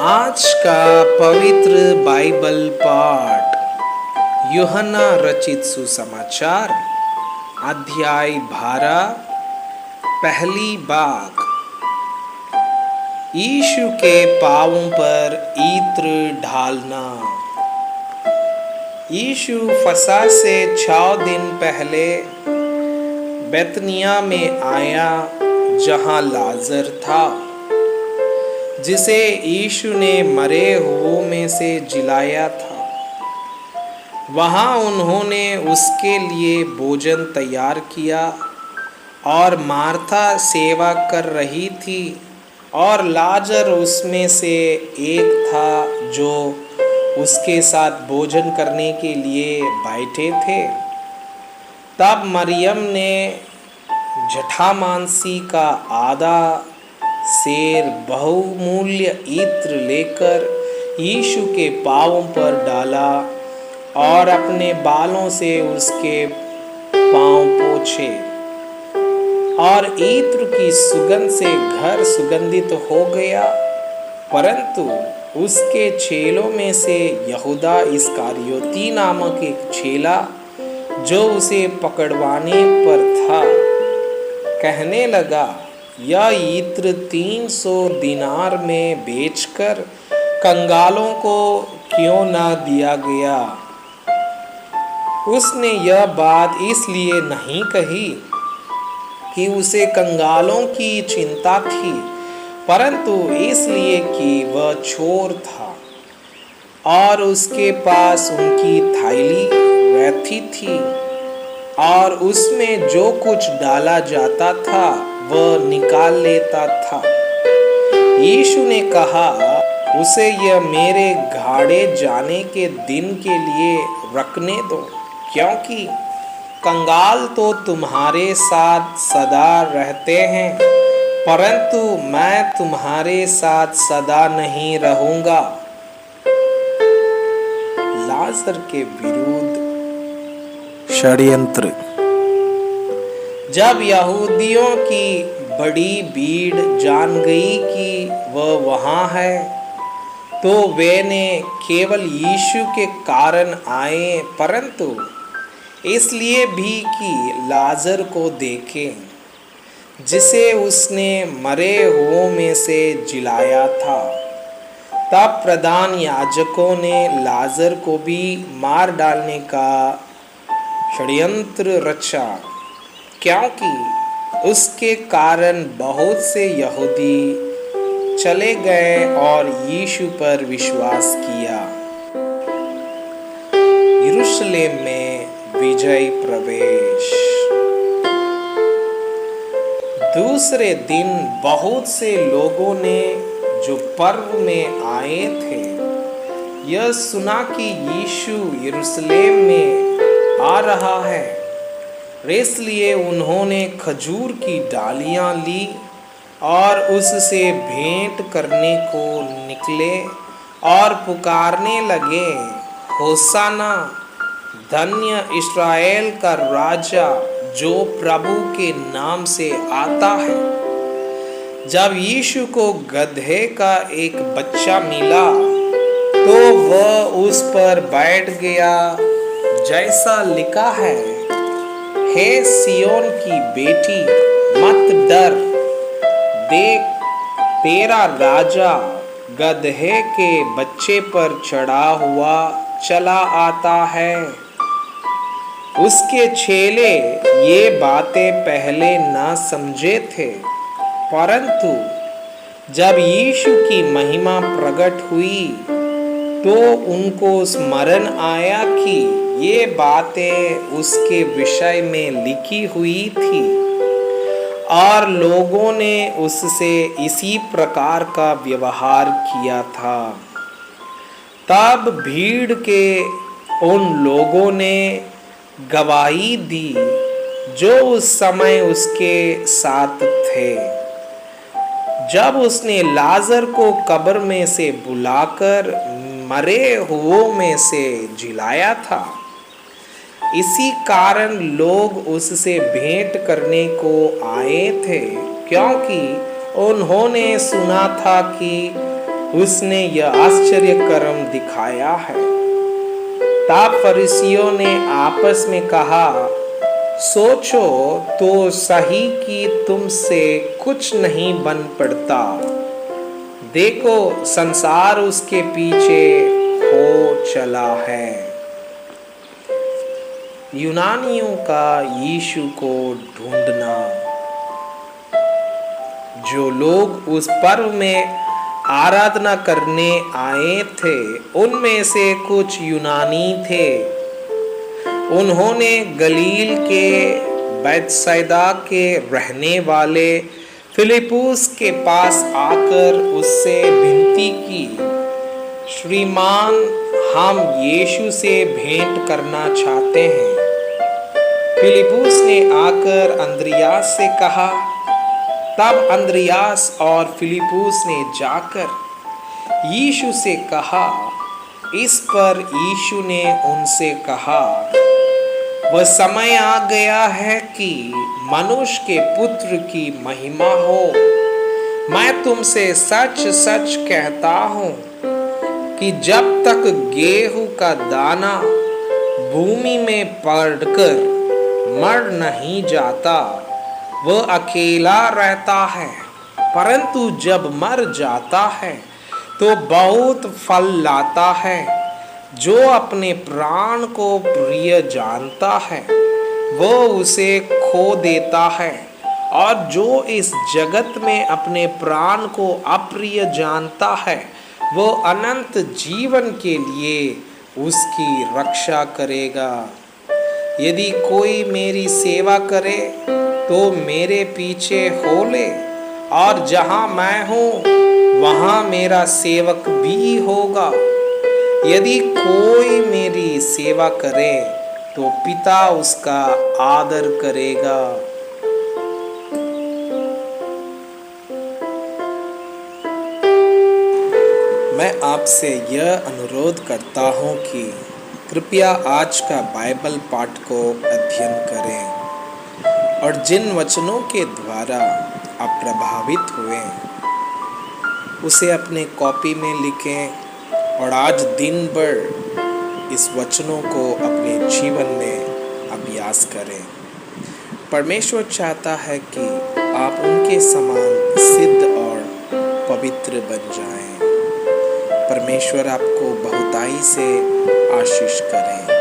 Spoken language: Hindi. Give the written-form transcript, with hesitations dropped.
आज का पवित्र बाइबल पाठ यूहन्ना रचित सुसमाचार अध्याय 12 पहली बात। यीशु के पांवों पर इत्र ढालना। यीशु फसह से 6 दिन पहले बैतनिय्याह में आया, जहां लाजर था, जिसे यीशु ने मरे हुओं में से जिलाया था। वहां उन्होंने उसके लिए भोजन तैयार किया और मार्था सेवा कर रही थी और लाजर उसमें से एक था जो उसके साथ भोजन करने के लिए बैठे थे। तब मरियम ने जटामांसी का आधा सेर बहुमूल्य इत्र लेकर यीशु के पांवों पर डाला और अपने बालों से उसके पांव पोंछे, और इत्र की सुगंध से घर सुगंधित हो गया। परंतु उसके चेलों में से यहूदा इस्करियोती नामक एक चेला, जो उसे पकड़वाने पर था, कहने लगा, यह इत्र 300 दिनार में बेचकर कंगालों को क्यों न दिया गया। उसने यह बात इसलिए नहीं कही कि उसे कंगालों की चिंता थी, परंतु इसलिए कि वह चोर था और उसके पास उनकी थैली रखी थी और उसमें जो कुछ डाला जाता था वह निकाल लेता था। यीशु ने कहा, उसे यह मेरे घाड़े जाने के दिन के लिए रखने दो, क्योंकि कंगाल तो तुम्हारे साथ सदा रहते हैं, परंतु मैं तुम्हारे साथ सदा नहीं रहूंगा। लाजर के विरुद्ध षड्यंत्र। जब यहूदियों की बड़ी भीड़ जान गई कि वह वहां है, तो वे ने केवल यीशु के कारण आए, परंतु इसलिए भी कि लाजर को देखें, जिसे उसने मरे हुओं में से जिलाया था। तब प्रधान याजकों ने लाजर को भी मार डालने का षड्यंत्र रचा, क्योंकि उसके कारण बहुत से यहूदी चले गए और यीशु पर विश्वास किया। यरूशलेम में विजय प्रवेश। दूसरे दिन बहुत से लोगों ने, जो पर्व में आए थे, यह सुना कि यीशु यरूशलेम में आ रहा है, इसलिए उन्होंने खजूर की डालियां ली और उससे भेंट करने को निकले और पुकारने लगे, होसाना, धन्य इस्राएल का राजा जो प्रभु के नाम से आता है। जब यीशु को गदहे का एक बच्चा मिला, तो वह उस पर बैठ गया, जैसा लिखा है, हे सियोन की बेटी, मत डर, देख तेरा राजा गदहे के बच्चे पर चढ़ा हुआ चला आता है। उसके चेले ये बातें पहले न समझे थे, परंतु जब यीशु की महिमा प्रकट हुई तो उनको स्मरण आया कि ये बातें उसके विषय में लिखी हुई थी, और लोगों ने उससे इसी प्रकार का व्यवहार किया था। तब भीड़ के उन लोगों ने गवाही दी जो उस समय उसके साथ थे, जब उसने लाजर को कब्र में से बुलाकर मरे हुओं में से जिलाया था। इसी कारण लोग उससे भेंट करने को आए थे, क्योंकि उन्होंने सुना था कि उसने यह आश्चर्य कर्म दिखाया है। तब फरीसियों ने आपस में कहा, सोचो तो सही कि तुमसे कुछ नहीं बन पड़ता। देखो संसार उसके पीछे हो चला है। यूनानियों का यीशु को ढूंढना। जो लोग उस पर्व में आराधना करने आए थे, उनमें से कुछ यूनानी थे। उन्होंने गलील के बैतसैदा के रहने वाले फिलिप्पुस के पास आकर उससे विनती की, श्रीमान, हम यीशु से भेंट करना चाहते हैं। फिलिप्पुस ने आकर अंद्रियास से कहा। तब अंद्रियास और फिलिप्पुस ने जाकर यीशु से कहा। इस पर यीशु ने उनसे कहा, वह समय आ गया है कि मनुष्य के पुत्र की महिमा हो। मैं तुमसे सच सच कहता हूँ कि जब तक गेहूं का दाना भूमि में पड़कर मर नहीं जाता, वह अकेला रहता है, परंतु जब मर जाता है तो बहुत फल लाता है। जो अपने प्राण को प्रिय जानता है, वो उसे खो देता है, और जो इस जगत में अपने प्राण को अप्रिय जानता है, वो अनंत जीवन के लिए उसकी रक्षा करेगा। यदि कोई मेरी सेवा करे तो मेरे पीछे हो ले, और जहाँ मैं हूँ वहाँ मेरा सेवक भी होगा। यदि कोई मेरी सेवा करे तो पिता उसका आदर करेगा। मैं आपसे यह अनुरोध करता हूँ कि कृपया आज का बाइबल पाठ को अध्ययन करें और जिन वचनों के द्वारा आप प्रभावित हुए उसे अपने कॉपी में लिखें और आज दिन भर इस वचनों को अपने जीवन में अभ्यास करें। परमेश्वर चाहता है कि आप उनके समान सिद्ध और पवित्र बन जाएं। परमेश्वर आपको बहुताई से आशीष करें।